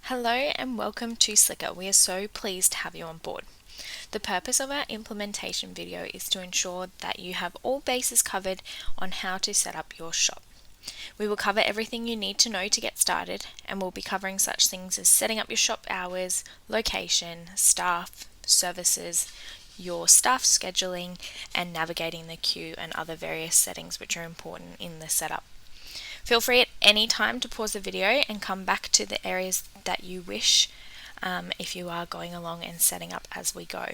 Hello and welcome to SLIKR. We are so pleased to have you on board. The purpose of our implementation video is to ensure that you have all bases covered on how to set up your shop. We will cover everything you need to know to get started, and we'll be covering such things as setting up your shop hours, location, staff, services, your staff scheduling, and navigating the queue and other various settings which are important in the setup. Feel free at any time to pause the video and come back to the areas that you wish if you are going along and setting up as we go.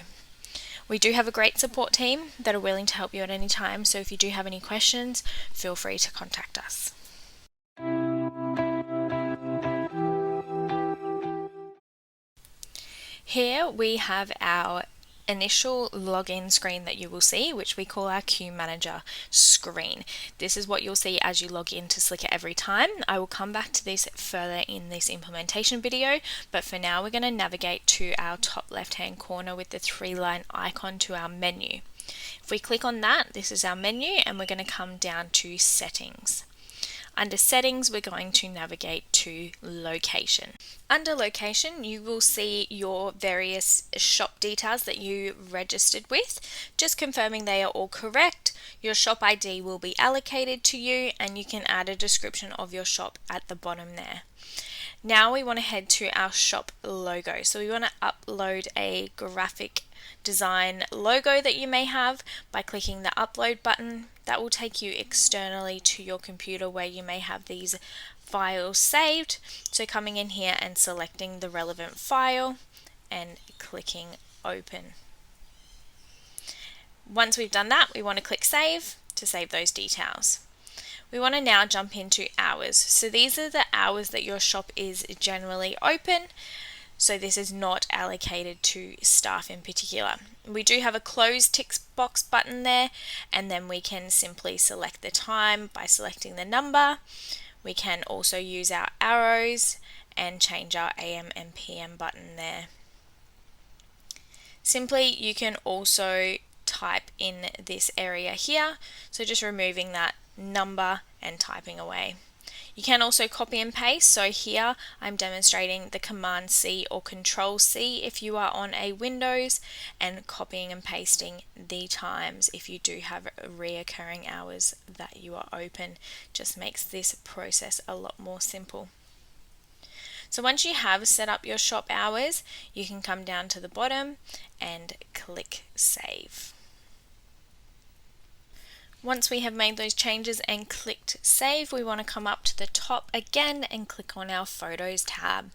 We do have a great support team that are willing to help you at any time, so if you do have any questions, feel free to contact us. Here we have our initial login screen that you will see, which we call our queue manager screen. This is what you'll see as you log into SLIKR every time. I will come back to this further in this implementation video, but for now we're going to navigate to our top left hand corner with the 3-line icon to our menu. If we click on that, this is our menu, and we're going to come down to settings. Under settings, we're going to navigate to location. Under location, you will see your various shop details that you registered with. Just confirming they are all correct. Your shop ID will be allocated to you, and you can add a description of your shop at the bottom there. Now we want to head to our shop logo. So we want to upload a graphic design logo that you may have by clicking the upload button. That will take you externally to your computer where you may have these files saved. So coming in here and selecting the relevant file and clicking open. Once we've done that, we want to click save to save those details. We want to now jump into hours. So these are the hours that your shop is generally open. So this is not allocated to staff in particular. We do have a close tick box button there, and then we can simply select the time by selecting the number. We can also use our arrows and change our AM and PM button there. Simply, you can also type in this area here, so just removing that number and typing away. You can also copy and paste, so here I'm demonstrating the Command C or Control C if you are on a Windows, and copying and pasting the times if you do have reoccurring hours that you are open. Just makes this process a lot more simple. So once you have set up your shop hours, you can come down to the bottom and click Save. Once we have made those changes and clicked save, we want to come up to the top again and click on our Photos tab.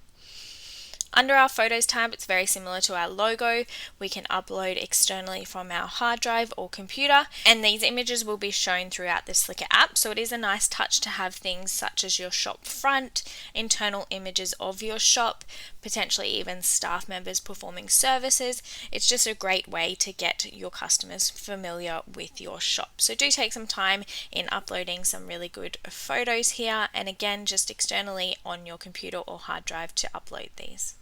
Under our Photos tab, it's very similar to our logo. We can upload externally from our hard drive or computer, and these images will be shown throughout the SLIKR app. So it is a nice touch to have things such as your shop front, internal images of your shop, potentially even staff members performing services. It's just a great way to get your customers familiar with your shop. So do take some time in uploading some really good photos here, and again, just externally on your computer or hard drive to upload these.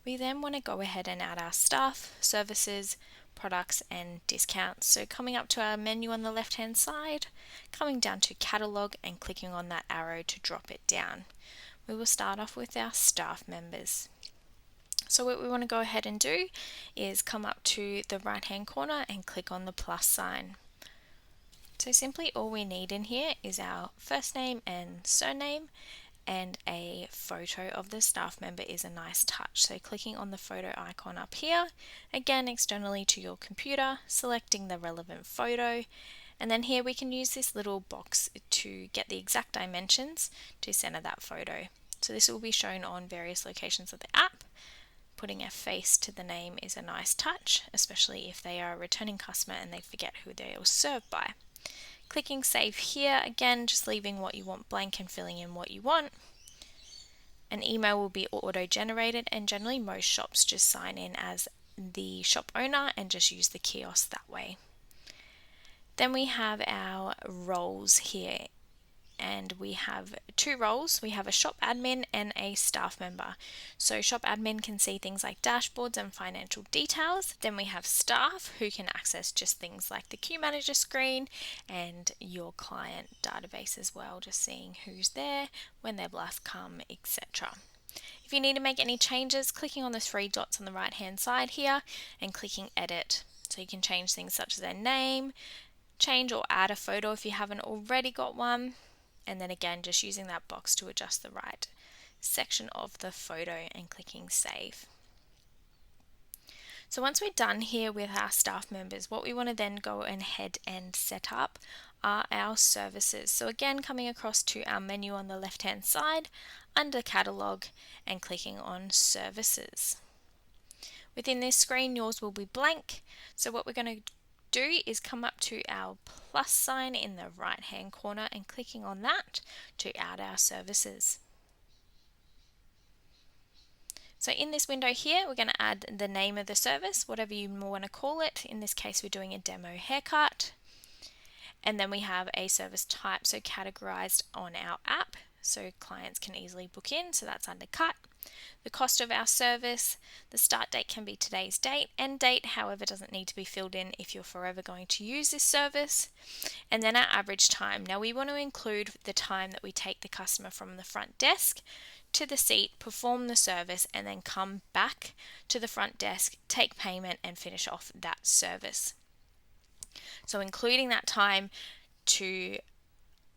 We then want to go ahead and add our staff, services, products and discounts. So coming up to our menu on the left hand side, coming down to catalog and clicking on that arrow to drop it down. We will start off with our staff members. So what we want to go ahead and do is come up to the right hand corner and click on the plus sign. So simply all we need in here is our first name and surname, and a photo of the staff member is a nice touch. So clicking on the photo icon up here, again externally to your computer, selecting the relevant photo, and then here we can use this little box to get the exact dimensions to center that photo. So this will be shown on various locations of the app. Putting a face to the name is a nice touch, especially if they are a returning customer and they forget who they were served by. Clicking save here, again just leaving what you want blank and filling in what you want. An email will be auto-generated, and generally most shops just sign in as the shop owner and just use the kiosk that way. Then we have our roles here and we have two roles. We have a shop admin and a staff member. So shop admin can see things like dashboards and financial details. Then we have staff who can access just things like the queue manager screen and your client database as well, just seeing who's there, when they've last come, etc. If you need to make any changes, clicking on the three dots on the right hand side here and clicking edit. So you can change things such as their name, change or add a photo if you haven't already got one, and then again just using that box to adjust the right section of the photo and clicking save. So once we're done here with our staff members, what we want to then go ahead and set up are our services. So again, coming across to our menu on the left hand side under catalog and clicking on services. Within this screen, yours will be blank. So what we're going to do is come up to our plus sign in the right hand corner and clicking on that to add our services. So in this window here, we're going to add the name of the service, whatever you want to call it. In this case, we're doing a demo haircut. And then we have a service type, so categorized on our app, so clients can easily book in, so that's under cut. The cost of our service, the start date can be today's date, end date, however, doesn't need to be filled in if you're forever going to use this service. And then our average time. Now we want to include the time that we take the customer from the front desk to the seat, perform the service, and then come back to the front desk, take payment, and finish off that service. So including that time to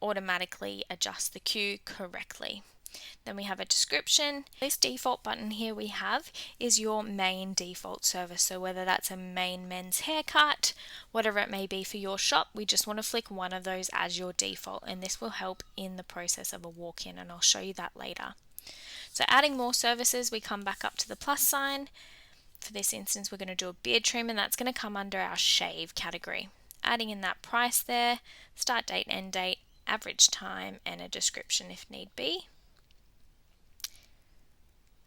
automatically adjust the queue correctly. Then we have a description. This default button here we have is your main default service. So whether that's a main men's haircut, whatever it may be for your shop, we just want to flick one of those as your default, and this will help in the process of a walk-in, and I'll show you that later. So adding more services, we come back up to the plus sign. For this instance, we're going to do a beard trim, and that's going to come under our shave category. Adding in that price there, start date, end date, average time, and a description if need be.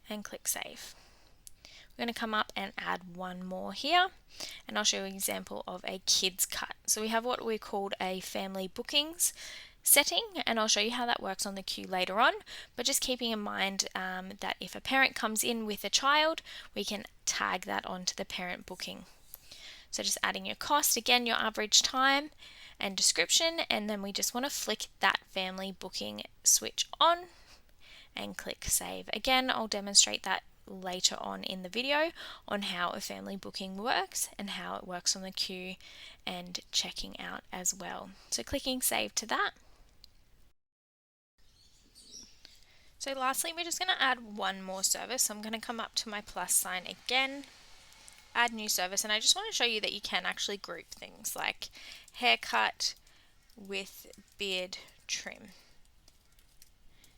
And click save. We're going to come up and add one more here, and I'll show you an example of a kids cut. So we have what we called a family bookings setting, and I'll show you how that works on the queue later on, but just keeping in mind that if a parent comes in with a child, we can tag that onto the parent booking. So just adding your cost, again your average time and description, and then we just want to flick that family booking switch on and click save. Again, I'll demonstrate that later on in the video on how a family booking works and how it works on the queue and checking out as well. So clicking save to that. So lastly, we're just going to add one more service. So I'm going to come up to my plus sign again, add new service, and I just want to show you that you can actually group things like haircut with beard trim.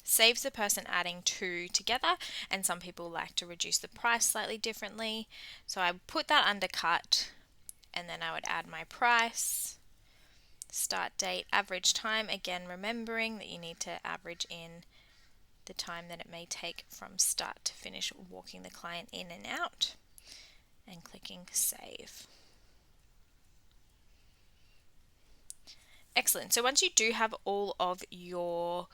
Saves the person adding two together, and some people like to reduce the price slightly differently. So I put that under cut, and then I would add my price, start date, average time, again remembering that you need to average in the time that it may take from start to finish walking the client in and out, and clicking save. Excellent. So once you do have all of your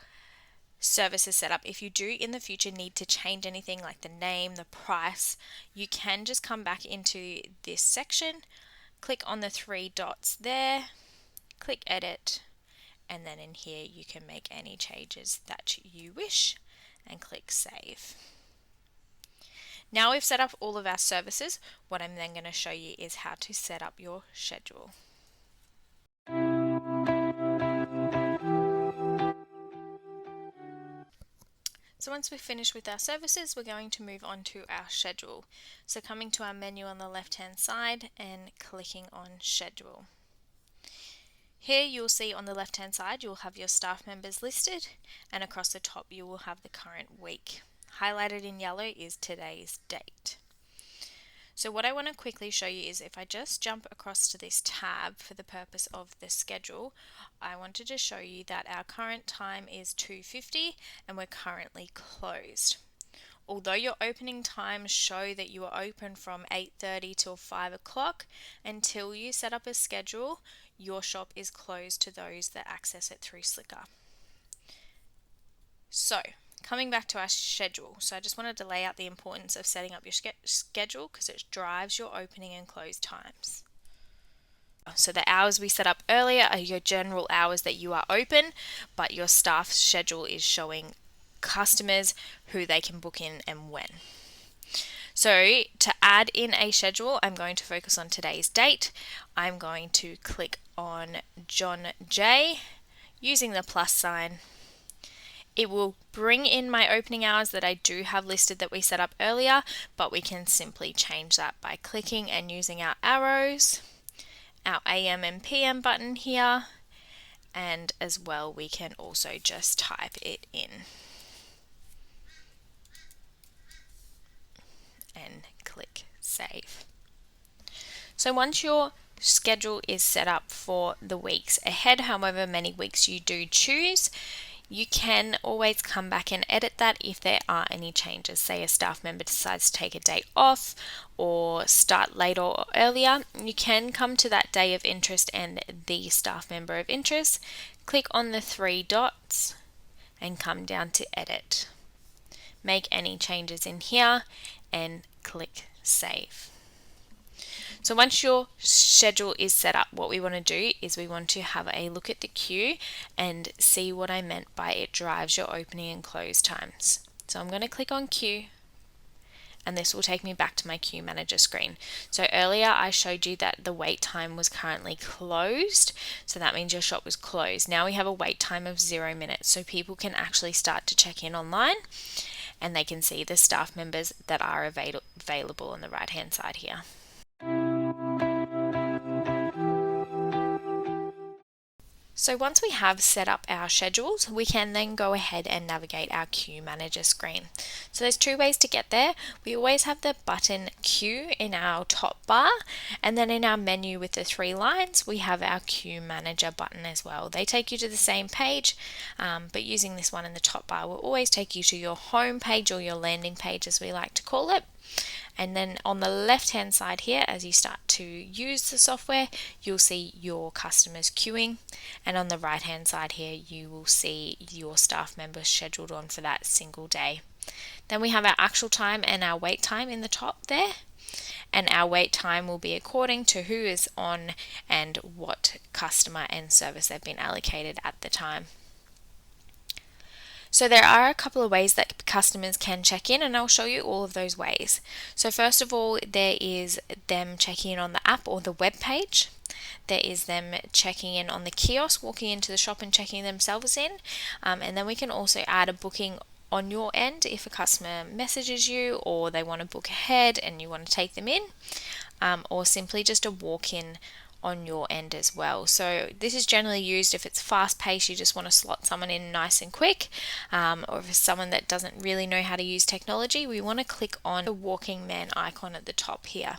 services set up, if you do in the future need to change anything like the name, the price, you can just come back into this section, click on the three dots there, click edit, and then in here you can make any changes that you wish and click save. Now we've set up all of our services, what I'm then going to show you is how to set up your schedule. So once we've finished with our services, we're going to move on to our schedule. So coming to our menu on the left hand side and clicking on schedule. Here you'll see on the left hand side you'll have your staff members listed, and across the top you will have the current week. Highlighted in yellow is today's date. So what I want to quickly show you is if I just jump across to this tab for the purpose of the schedule, I wanted to show you that our current time is 2:50 and we're currently closed. Although your opening times show that you are open from 8:30 till 5 o'clock, until you set up a schedule, your shop is closed to those that access it through SLIKR. So, coming back to our schedule. So I just wanted to lay out the importance of setting up your schedule because it drives your opening and close times. So the hours we set up earlier are your general hours that you are open, but your staff schedule is showing customers who they can book in and when. So to add in a schedule, I'm going to focus on today's date. I'm going to click on John J using the plus sign. It will bring in my opening hours that I do have listed that we set up earlier, but we can simply change that by clicking and using our arrows, our AM and PM button here, and as well we can also just type it in and click save. So once your schedule is set up for the weeks ahead, however many weeks you do choose, you can always come back and edit that if there are any changes. Say a staff member decides to take a day off or start later or earlier, you can come to that day of interest and the staff member of interest, click on the three dots and come down to edit. Make any changes in here and click save. So once your schedule is set up, what we want to do is we want to have a look at the queue and see what I meant by it drives your opening and close times. So I'm going to click on queue and this will take me back to my queue manager screen. So earlier I showed you that the wait time was currently closed, so that means your shop was closed. Now we have a wait time of 0 minutes, so people can actually start to check in online and they can see the staff members that are available on the right hand side here. So once we have set up our schedules, we can then go ahead and navigate our queue manager screen. So there's two ways to get there. We always have the button queue in our top bar, and then in our menu with the 3 lines, we have our queue manager button as well. They take you to the same page, but using this one in the top bar will always take you to your home page or your landing page as we like to call it. And then on the left hand side here, as you start to use the software, you'll see your customers queuing, and on the right hand side here you will see your staff members scheduled on for that single day. Then we have our actual time and our wait time in the top there, and our wait time will be according to who is on and what customer and service they've been allocated at the time. So there are a couple of ways that customers can check in, and I'll show you all of those ways. So first of all, there is them checking in on the app or the web page. There is them checking in on the kiosk, walking into the shop and checking themselves in. And then we can also add a booking on your end if a customer messages you or they want to book ahead and you want to take them in, or simply just a walk-in on your end as well. So this is generally used if it's fast paced, you just want to slot someone in nice and quick, or if it's someone that doesn't really know how to use technology, we want to click on the walking man icon at the top here.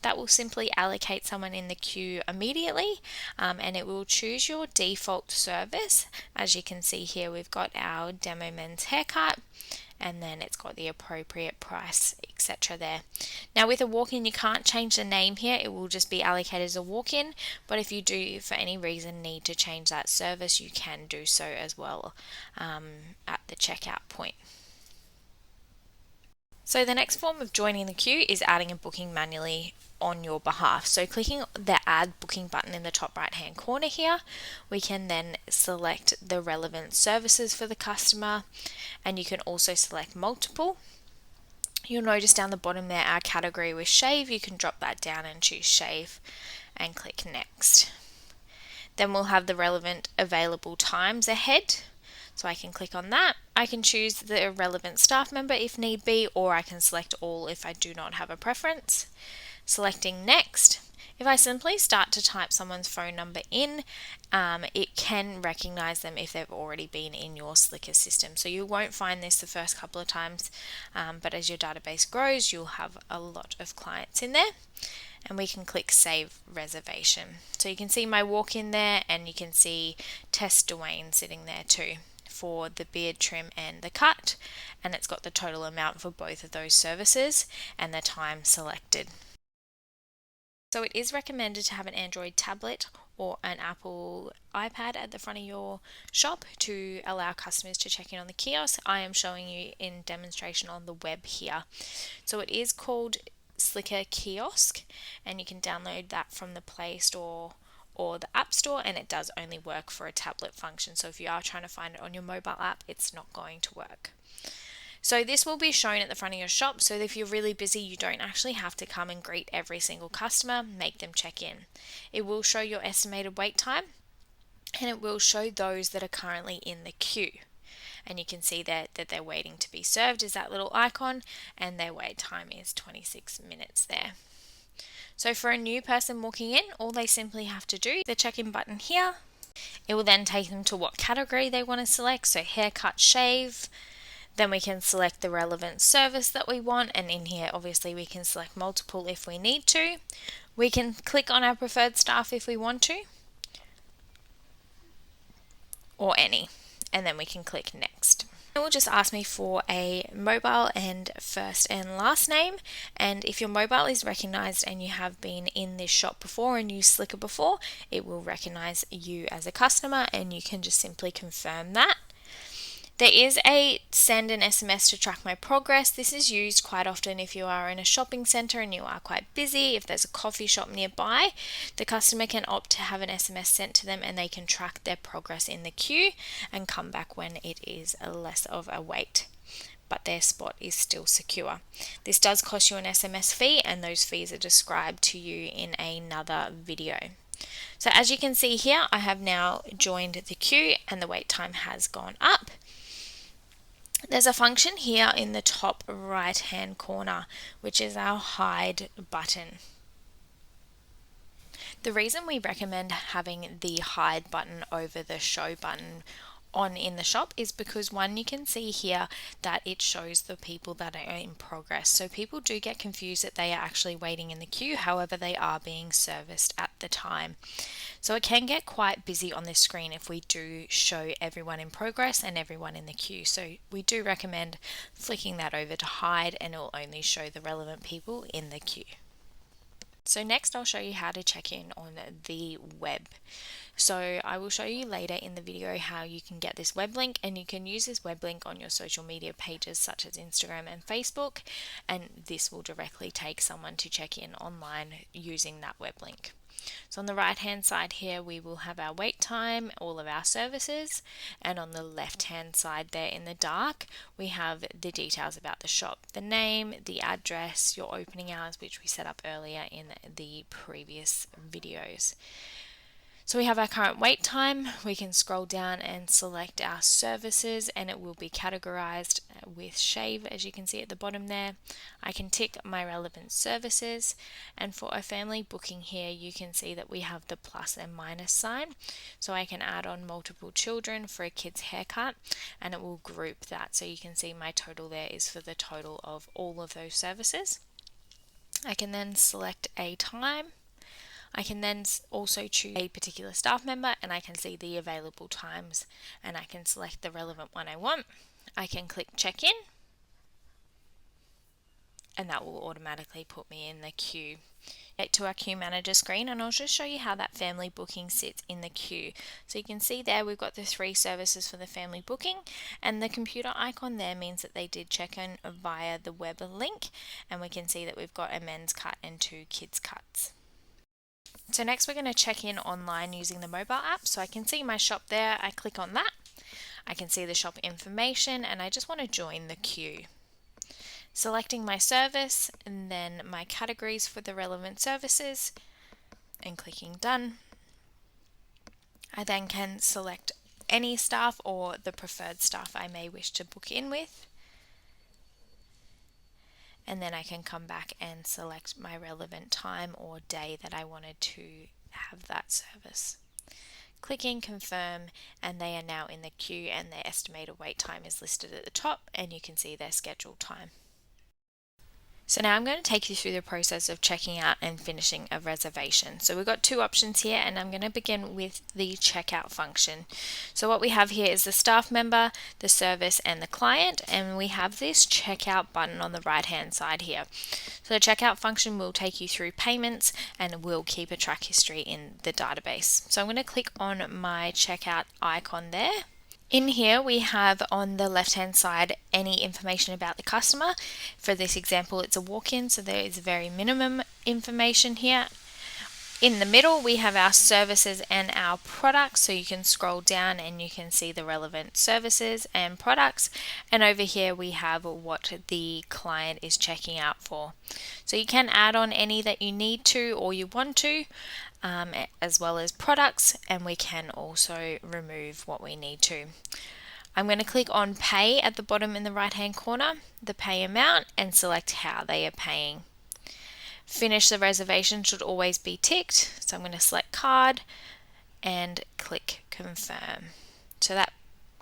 That will simply allocate someone in the queue immediately, and it will choose your default service. As you can see here, we've got our demo men's haircut, and then it's got the appropriate price, etc. there. Now with a walk-in, you can't change the name here, it will just be allocated as a walk-in, but if you do for any reason need to change that service, you can do so as well at the checkout point. So the next form of joining the queue is adding a booking manually on your behalf. So clicking the add booking button in the top right hand corner here, we can then select the relevant services for the customer, and you can also select multiple. You'll notice down the bottom there our category was shave. You can drop that down and choose shave and click next. Then we'll have the relevant available times ahead. So I can click on that. I can choose the relevant staff member if need be, or I can select all if I do not have a preference. Selecting next. If I simply start to type someone's phone number in, it can recognize them if they've already been in your SLIKR system. So you won't find this the first couple of times, but as your database grows, you'll have a lot of clients in there. And we can click save reservation. So you can see my walk-in there, and you can see Tess Dwayne sitting there too for the beard trim and the cut, and it's got the total amount for both of those services and the time selected. So it is recommended to have an Android tablet or an Apple iPad at the front of your shop to allow customers to check in on the kiosk. I am showing you in demonstration on the web here. So it is called SLIKR Kiosk, and you can download that from the Play Store or the App Store, and it does only work for a tablet function. So if you are trying to find it on your mobile app, it's not going to work. So this will be shown at the front of your shop, so that if you're really busy, you don't actually have to come and greet every single customer, make them check in. It will show your estimated wait time, and it will show those that are currently in the queue. And you can see that they're waiting to be served is that little icon, and their wait time is 26 minutes there. So for a new person walking in, all they simply have to do the check-in button here. It will then take them to what category they want to select, so haircut, shave. Then we can select the relevant service that we want, and in here obviously we can select multiple if we need to. We can click on our preferred staff if we want to, or any, and then we can click next. It will just ask me for a mobile and first and last name, and if your mobile is recognized and you have been in this shop before and used SLIKR before, it will recognize you as a customer, and you can just simply confirm that. There is a send an SMS to track my progress. This is used quite often if you are in a shopping center and you are quite busy. If there's a coffee shop nearby, the customer can opt to have an SMS sent to them, and they can track their progress in the queue and come back when it is less of a wait, but their spot is still secure. This does cost you an SMS fee, and those fees are described to you in another video. So as you can see here, I have now joined the queue and the wait time has gone up. There's a function here in the top right hand corner, which is our hide button. The reason we recommend having the hide button over the show button on in the shop is because, one, you can see here that it shows the people that are in progress. So people do get confused that they are actually waiting in the queue, however they are being serviced at the time. So it can get quite busy on this screen if we do show everyone in progress and everyone in the queue. So we do recommend flicking that over to hide, and it will only show the relevant people in the queue. So next I'll show you how to check in on the web. So I will show you later in the video how you can get this web link, and you can use this web link on your social media pages such as Instagram and Facebook, and this will directly take someone to check in online using that web link. So on the right hand side here we will have our wait time, all of our services, and on the left hand side there in the dark we have the details about the shop, the name, the address, your opening hours, which we set up earlier in the previous videos. So we have our current wait time. We can scroll down and select our services, and it will be categorized with shave, as you can see at the bottom there. I can tick my relevant services, and for a family booking here you can see that we have the plus and minus sign, so I can add on multiple children for a kid's haircut, and it will group that, so you can see my total there is for the total of all of those services. I can then select a time. I can then also choose a particular staff member, and I can see the available times, and I can select the relevant one I want. I can click check in, and that will automatically put me in the queue. Get to our queue manager screen, and I'll just show you how that family booking sits in the queue. So you can see there we've got the 3 services for the family booking, and the computer icon there means that they did check in via the web link, and we can see that we've got a men's cut and 2 kids cuts. So next we're going to check in online using the mobile app. So I can see my shop there. I click on that. I can see the shop information, and I just want to join the queue. Selecting my service and then my categories for the relevant services and clicking done. I then can select any staff or the preferred staff I may wish to book in with. And then I can come back and select my relevant time or day that I wanted to have that service. Clicking confirm, and they are now in the queue, and their estimated wait time is listed at the top, and you can see their scheduled time. So now I'm going to take you through the process of checking out and finishing a reservation. So we've got two options here, and I'm going to begin with the checkout function. So what we have here is the staff member, the service, and the client, and we have this checkout button on the right hand side here. So the checkout function will take you through payments and will keep a track history in the database. So I'm going to click on my checkout icon there. In here we have on the left hand side any information about the customer. For this example, it's a walk-in, so there is very minimum information here. In the middle we have our services and our products, so you can scroll down and you can see the relevant services and products, and over here we have what the client is checking out for. So you can add on any that you need to or you want to, as well as products, and we can also remove what we need to. I'm going to click on pay at the bottom in the right hand corner, the pay amount, and select how they are paying. Finish the reservation should always be ticked, so I'm going to select card and click confirm. So that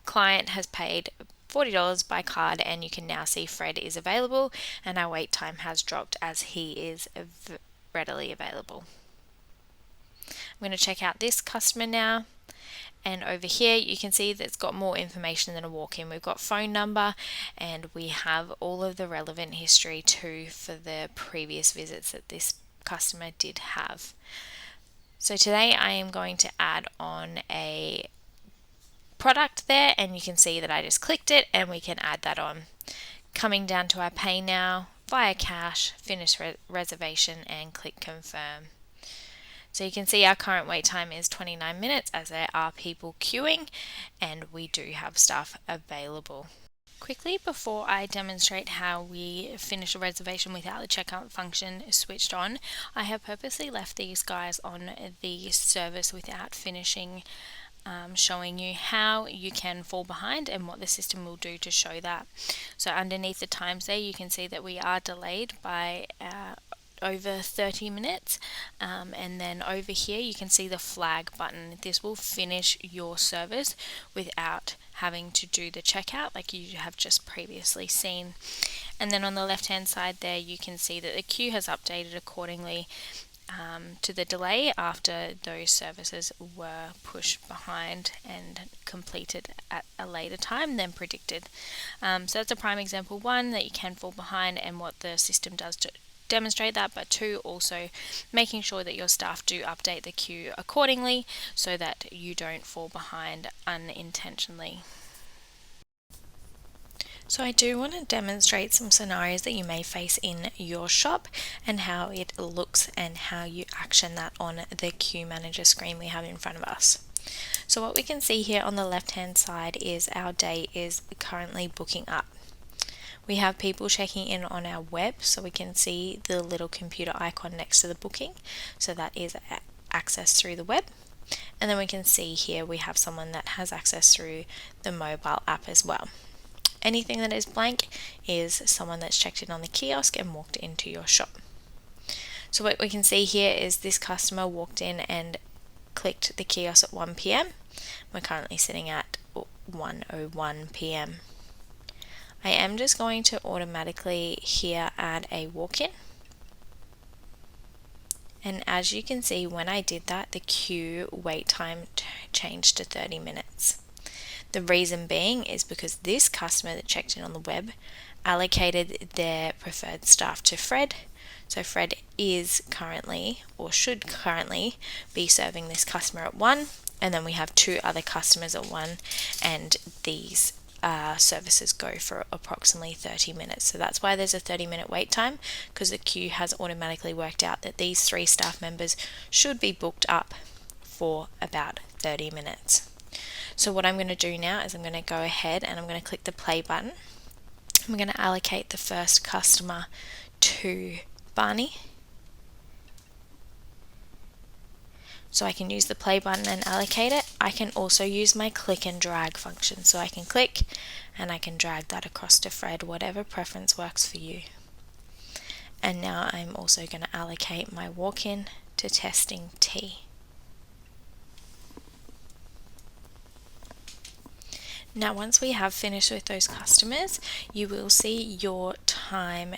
client has paid $40 by card, and you can now see Fred is available and our wait time has dropped as he is readily available. I'm going to check out this customer now, and over here you can see that it's got more information than a walk-in. We've got phone number and we have all of the relevant history too for the previous visits that this customer did have. So today I am going to add on a product there, and you can see that I just clicked it and we can add that on. Coming down to our pay now, via cash, finish reservation, and click confirm. So you can see our current wait time is 29 minutes as there are people queuing and we do have staff available. Quickly, before I demonstrate how we finish a reservation without the checkout function switched on, I have purposely left these guys on the service without finishing, showing you how you can fall behind and what the system will do to show that. So underneath the times there you can see that we are delayed by over 30 minutes, and then over here you can see the flag button. This will finish your service without having to do the checkout like you have just previously seen. And then on the left hand side there you can see that the queue has updated accordingly to the delay after those services were pushed behind and completed at a later time than predicted. So that's a prime example, one, that you can fall behind and what the system does to demonstrate that, but two, also making sure that your staff do update the queue accordingly so that you don't fall behind unintentionally. So I do want to demonstrate some scenarios that you may face in your shop and how it looks and how you action that on the queue manager screen we have in front of us. So what we can see here on the left hand side is our day is currently booking up. We have people checking in on our web, so we can see the little computer icon next to the booking, so that is access through the web. And then we can see here we have someone that has access through the mobile app as well. Anything that is blank is someone that's checked in on the kiosk and walked into your shop. So what we can see here is this customer walked in and clicked the kiosk at 1 p.m. We're currently sitting at 1:01 p.m. I am just going to automatically here add a walk-in, and as you can see when I did that, the queue wait time changed to 30 minutes. The reason being is because this customer that checked in on the web allocated their preferred staff to Fred, so Fred is currently or should currently be serving this customer at 1, and then we have two other customers at 1, and these services go for approximately 30 minutes. So that's why there's a 30-minute wait time, because the queue has automatically worked out that these 3 staff members should be booked up for about 30 minutes. So what I'm going to do now is I'm going to go ahead and I'm going to click the play button. I'm going to allocate the first customer to Barney. So I can use the play button and allocate it. I can also use my click and drag function. So I can click and I can drag that across to Fred, whatever preference works for you. And now I'm also going to allocate my walk-in to testing T. Now once we have finished with those customers, you will see your time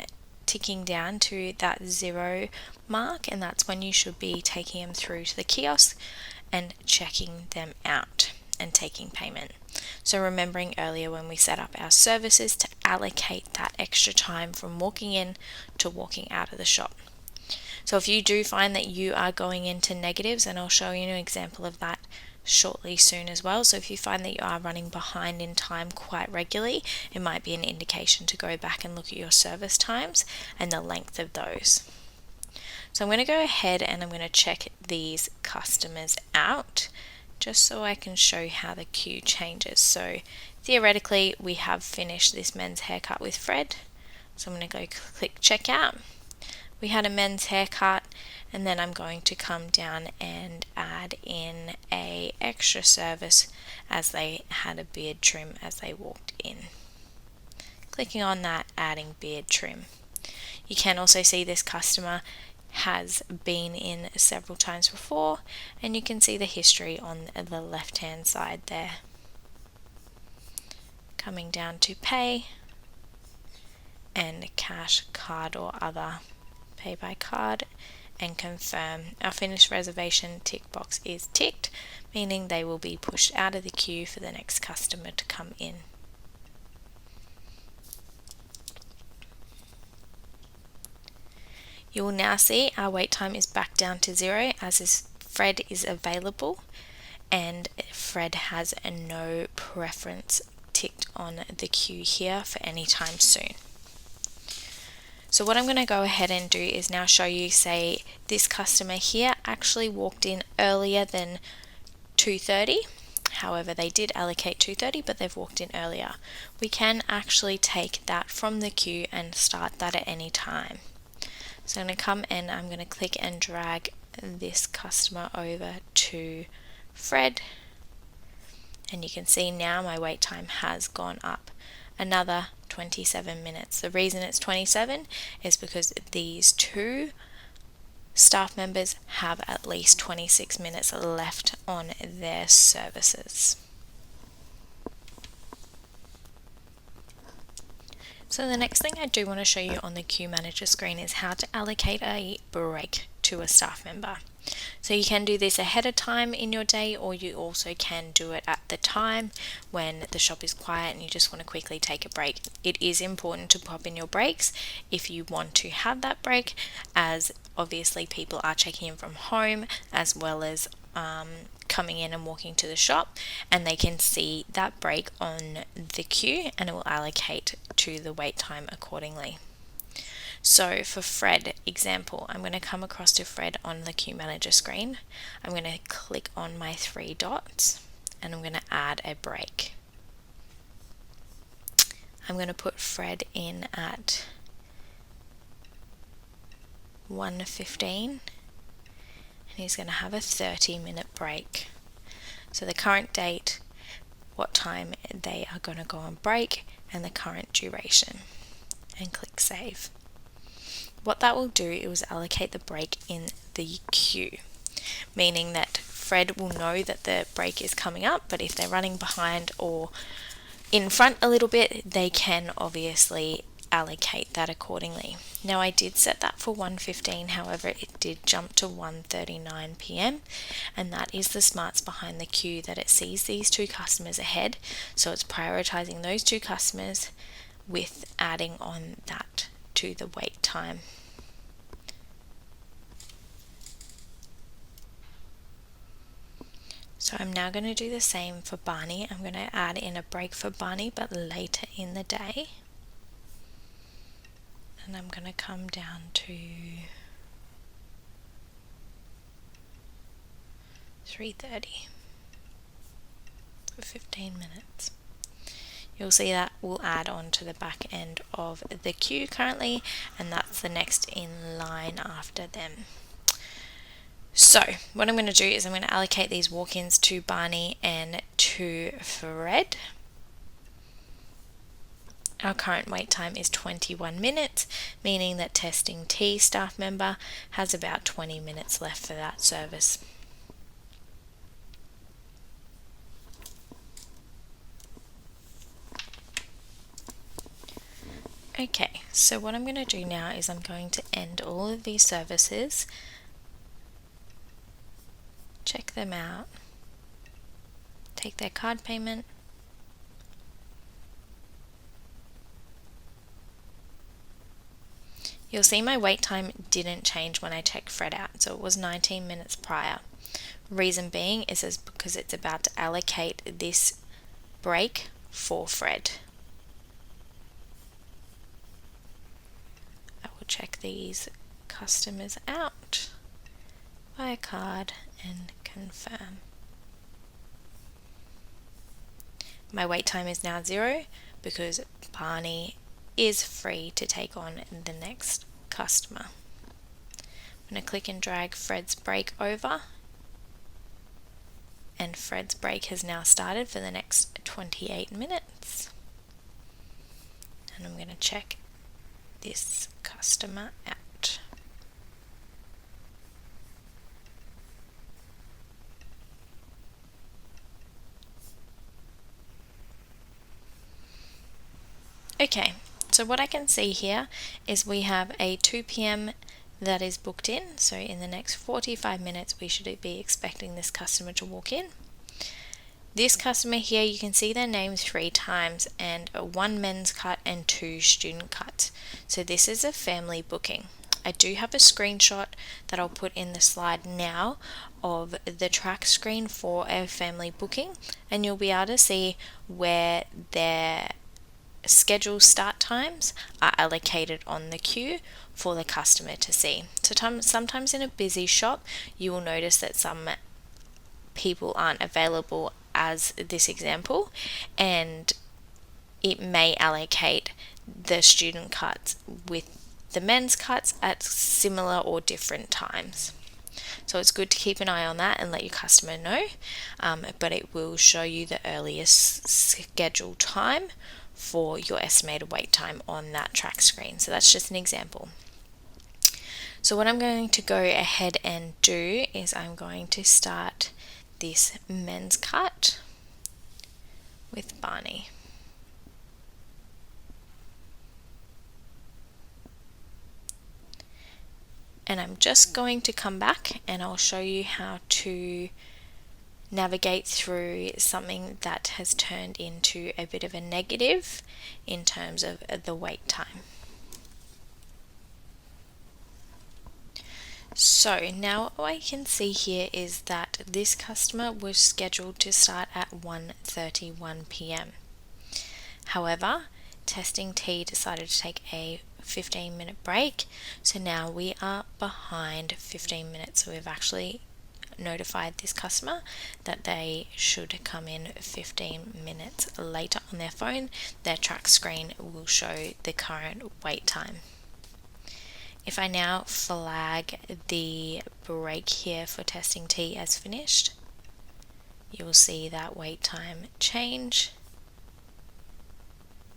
ticking down to that 0 mark, and that's when you should be taking them through to the kiosk and checking them out and taking payment. So remembering earlier when we set up our services to allocate that extra time from walking in to walking out of the shop. So if you do find that you are going into negatives, and I'll show you an example of that shortly soon as well. So if you find that you are running behind in time quite regularly, it might be an indication to go back and look at your service times and the length of those. So I'm going to go ahead and I'm going to check these customers out just so I can show how the queue changes. So theoretically we have finished this men's haircut with Fred. So I'm going to go click checkout. We had a men's haircut, and then I'm going to come down and add in a extra service as they had a beard trim as they walked in. Clicking on that, adding beard trim. You can also see this customer has been in several times before, and you can see the history on the left hand side there. Coming down to pay and cash, card or other, pay by card, and confirm. Our finished reservation tick box is ticked, meaning they will be pushed out of the queue for the next customer to come in. You will now see our wait time is back down to 0 as Fred is available, and Fred has a no preference ticked on the queue here for any time soon. So what I'm going to go ahead and do is now show you, say this customer here actually walked in earlier than 2:30. However, they did allocate 2:30, but they've walked in earlier. We can actually take that from the queue and start that at any time. So I'm going to come and I'm going to click and drag this customer over to Fred, and you can see now my wait time has gone up another 27 minutes. The reason it's 27 is because these two staff members have at least 26 minutes left on their services. So the next thing I do want to show you on the queue manager screen is how to allocate a break to a staff member. So you can do this ahead of time in your day, or you also can do it at the time when the shop is quiet and you just want to quickly take a break. It is important to pop in your breaks if you want to have that break, as obviously people are checking in from home as well as coming in and walking to the shop, and they can see that break on the queue and it will allocate to the wait time accordingly. So for Fred example, I'm going to come across to Fred on the queue manager screen. I'm going to click on my 3 dots and I'm going to add a break. I'm going to put Fred in at 1:15, and he's going to have a 30-minute break. So the current date, what time they are going to go on break, and the current duration, and click save. What that will do is allocate the break in the queue, meaning that Fred will know that the break is coming up, but if they're running behind or in front a little bit, they can obviously allocate that accordingly. Now I did set that for 1:15, however it did jump to 1:39 p.m. and that is the smarts behind the queue, that it sees these two customers ahead, so it's prioritizing those two customers with adding on that to the wait time. So I'm now going to do the same for Barney. I'm going to add in a break for Barney, but later in the day. And I'm going to come down to 3:30 for 15 minutes. You'll see that will add on to the back end of the queue currently, and that's the next in line after them. So what I'm going to do is I'm going to allocate these walk-ins to Barney and to Fred. Our current wait time is 21 minutes, meaning that testing T staff member has about 20 minutes left for that service. Okay, so what I'm going to do now is I'm going to end all of these services, check them out, take their card payment, you'll see my wait time didn't change when I checked Fred out, so it was 19 minutes prior. Reason being is because it's about to allocate this break for Fred. I will check these customers out via card and confirm. My wait time is now 0 because Barney is free to take on the next customer. I'm going to click and drag Fred's break over, and Fred's break has now started for the next 28 minutes. And I'm going to check this customer out. Okay, so what I can see here is we have a 2 p.m. that is booked in, so in the next 45 minutes we should be expecting this customer to walk in. This customer here, you can see their name 3 times, and 1 men's cut and 2 student cuts. So this is a family booking. I do have a screenshot that I'll put in the slide now of the track screen for a family booking, and you'll be able to see where their scheduled start times are allocated on the queue for the customer to see. So sometimes in a busy shop you will notice that some people aren't available, as this example, and it may allocate the student cuts with the men's cuts at similar or different times. So it's good to keep an eye on that and let your customer know, but it will show you the earliest scheduled time for your estimated wait time on that track screen. So that's just an example. So what I'm going to go ahead and do is I'm going to start this men's cut with Barney. And I'm just going to come back and I'll show you how to navigate through something that has turned into a bit of a negative in terms of the wait time. So now what I can see here is that this customer was scheduled to start at 1:31 p.m. However, Testing T decided to take a 15-minute break, so now we are behind 15 minutes. So we've actually notified this customer that they should come in 15 minutes later on their phone. Their track screen will show the current wait time. If I now flag the break here for Testing T as finished, you'll see that wait time change,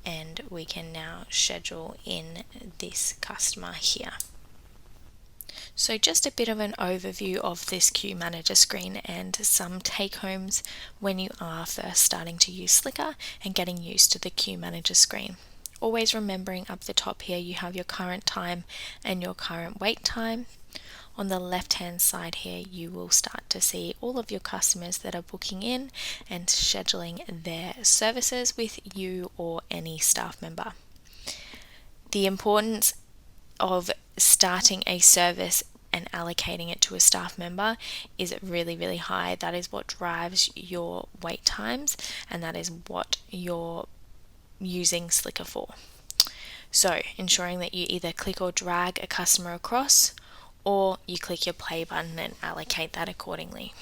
and we can now schedule in this customer here. So just a bit of an overview of this queue manager screen and some take homes when you are first starting to use SLIKR and getting used to the queue manager screen. Always remembering up the top here you have your current time and your current wait time. On the left hand side here you will start to see all of your customers that are booking in and scheduling their services with you or any staff member. The importance of starting a service and allocating it to a staff member is really, really high. That is what drives your wait times, and that is what you're using SLIKR for. So ensuring that you either click or drag a customer across, or you click your play button and allocate that accordingly.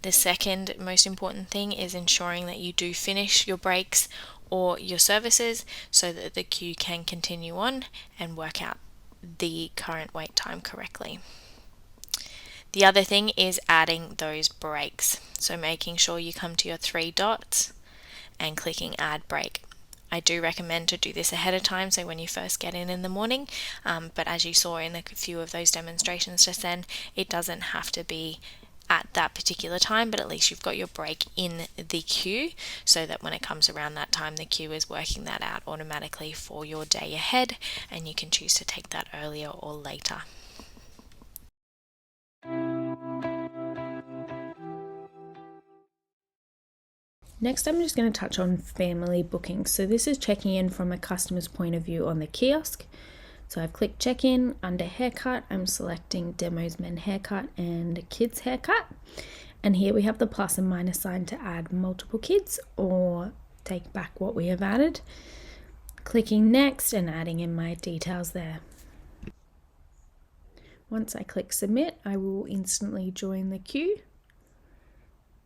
The second most important thing is ensuring that you do finish your breaks or your services so that the queue can continue on and work out the current wait time correctly. The other thing is adding those breaks. So making sure you come to your 3 dots and clicking add break. I do recommend to do this ahead of time, so when you first get in the morning, but as you saw in a few of those demonstrations just then, it doesn't have to be at that particular time, but at least you've got your break in the queue so that when it comes around that time, the queue is working that out automatically for your day ahead, and you can choose to take that earlier or later. Next, I'm just going to touch on family bookings. So this is checking in from a customer's point of view on the kiosk. So I've clicked check in. Under haircut, I'm selecting demos men haircut and kids haircut. And here we have the plus and minus sign to add multiple kids or take back what we have added. Clicking next and adding in my details there. Once I click submit, I will instantly join the queue.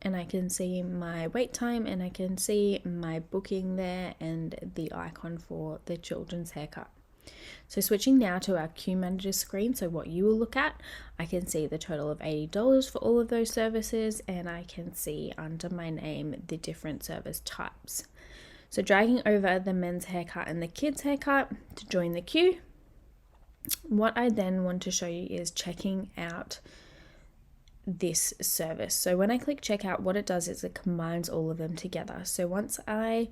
And I can see my wait time and I can see my booking there and the icon for the children's haircut. So switching now to our queue manager screen, so what you will look at, I can see the total of $80 for all of those services, and I can see under my name the different service types. So dragging over the men's haircut and the kids haircut to join the queue. What I then want to show you is checking out this service. So when I click checkout, what it does is it combines all of them together. So once I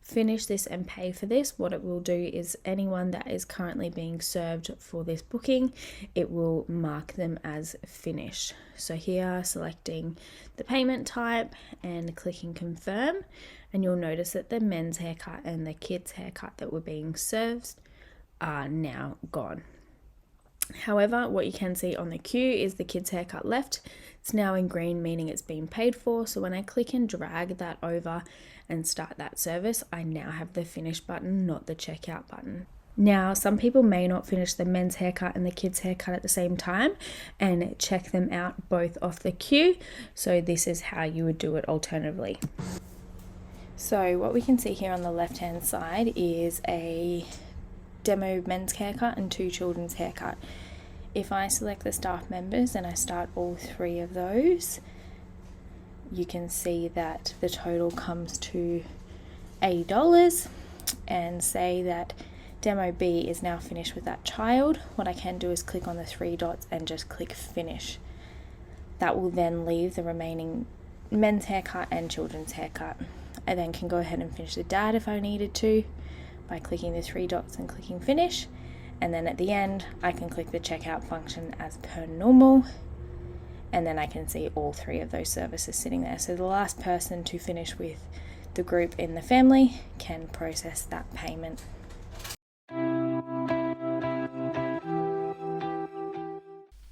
finish this and pay for this, what it will do is anyone that is currently being served for this booking, it will mark them as finished. So here, selecting the payment type and clicking confirm, and you'll notice that the men's haircut and the kids haircut that were being served are now gone. However, what you can see on the queue is the kids haircut left. It's now in green, meaning it's been paid for. So when I click and drag that over and start that service, I now have the finish button, not the checkout button. Now, some people may not finish the men's haircut and the kids haircut at the same time and check them out both off the queue. So this is how you would do it alternatively. So what we can see here on the left hand side is a demo men's haircut and 2 children's haircut. If I select the staff members and I start all 3 of those, you can see that the total comes to $80, and say that demo B is now finished with that child. What I can do is click on the 3 dots and just click finish. That will then leave the remaining men's haircut and children's haircut. I then can go ahead and finish the dad if I needed to by clicking the 3 dots and clicking finish, and then at the end I can click the checkout function as per normal, and then I can see all 3 of those services sitting there. So the last person to finish with the group in the family can process that payment.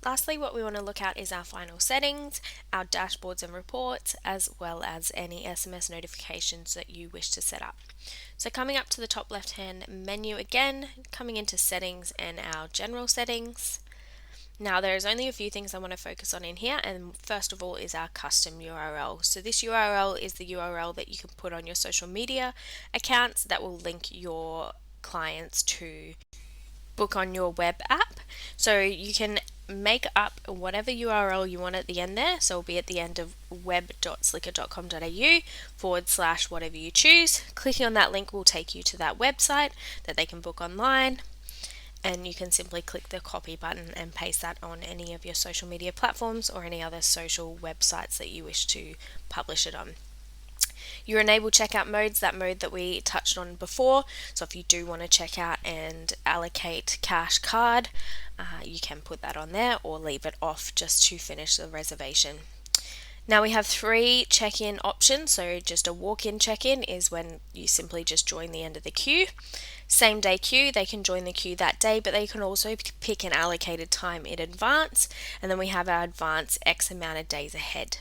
Lastly, what we want to look at is our final settings, our dashboards and reports, as well as any SMS notifications that you wish to set up. So coming up to the top left hand menu again, coming into settings and our general settings. Now there's only a few things I want to focus on in here, and first of all is our custom URL. So this URL is the URL that you can put on your social media accounts that will link your clients to book on your web app. So you can make up whatever URL you want at the end there. So it'll be at the end of web.slikr.com.au / whatever you choose. Clicking on that link will take you to that website that they can book online, and you can simply click the copy button and paste that on any of your social media platforms or any other social websites that you wish to publish it on. Your enable checkout modes, that mode that we touched on before. So if you do want to check out and allocate cash card, you can put that on there or leave it off just to finish the reservation. Now we have 3 check-in options. So just a walk-in check-in is when you simply just join the end of the queue. Same day queue, they can join the queue that day, but they can also pick an allocated time in advance. And then we have our advance X amount of days ahead.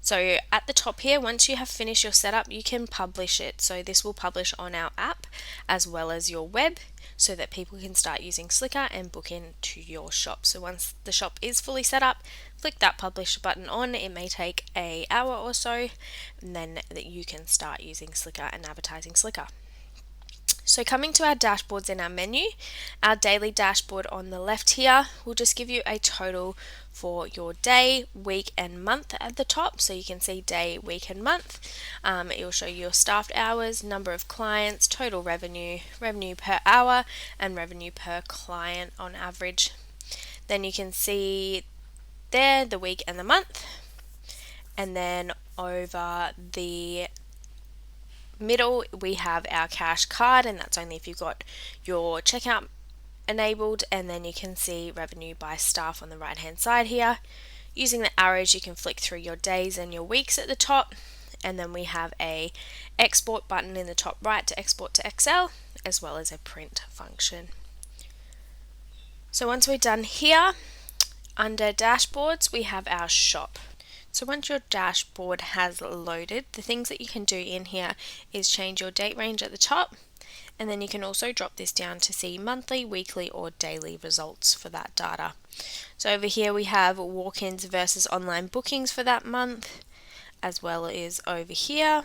So at the top here, once you have finished your setup, you can publish it. So this will publish on our app as well as your web, so that people can start using SLIKR and book into your shop. So once the shop is fully set up, click that publish button on. It may take an hour or so, and then that you can start using SLIKR and advertising SLIKR. So coming to our dashboards in our menu, our daily dashboard on the left here will just give you a total for your day, week and month at the top. So you can see day, week and month. It will show you your staffed hours, number of clients, total revenue, revenue per hour and revenue per client on average. Then you can see there, the week and the month. And then over the middle we have our cash card, and that's only if you've got your checkout enabled. And then you can see revenue by staff on the right hand side here. Using the arrows you can flick through your days and your weeks at the top, and then we have a export button in the top right to export to Excel, as well as a print function. So once we're done here, under dashboards we have our shop. So once your dashboard has loaded, the things that you can do in here is change your date range at the top, and then you can also drop this down to see monthly, weekly or daily results for that data. So over here we have walk-ins versus online bookings for that month, as well as over here.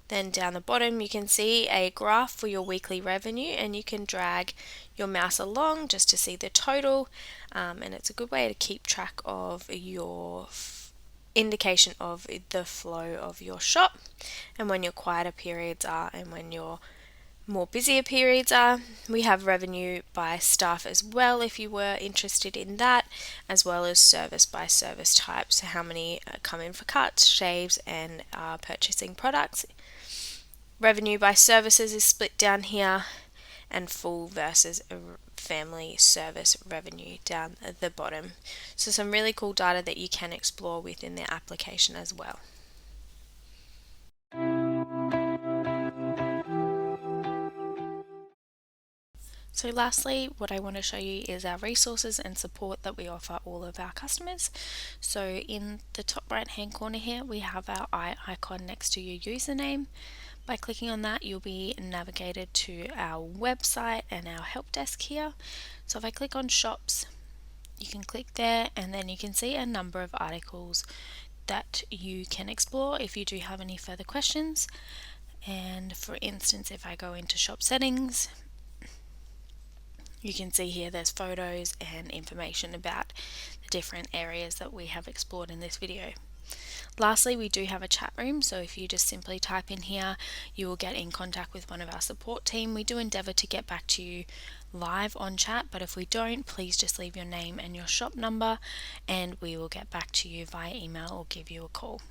Then down the bottom you can see a graph for your weekly revenue, and you can drag your mouse along just to see the total, and it's a good way to keep track of your indication of the flow of your shop, and when your quieter periods are and when your more busier periods are. We have revenue by staff as well if you were interested in that, as well as service by service type, so how many come in for cuts, shaves and are purchasing products. Revenue by services is split down here, and full versus family service revenue down at the bottom. So some really cool data that you can explore within the application as well. So lastly, what I want to show you is our resources and support that we offer all of our customers. So in the top right hand corner here, we have our eye icon next to your username. By clicking on that, you'll be navigated to our website and our help desk here. So if I click on shops, you can click there, and then you can see a number of articles that you can explore if you do have any further questions. And for instance, if I go into shop settings, you can see here there's photos and information about the different areas that we have explored in this video. Lastly, we do have a chat room, so if you just simply type in here, you will get in contact with one of our support team. We do endeavour to get back to you live on chat, but if we don't, please just leave your name and your shop number and we will get back to you via email or give you a call.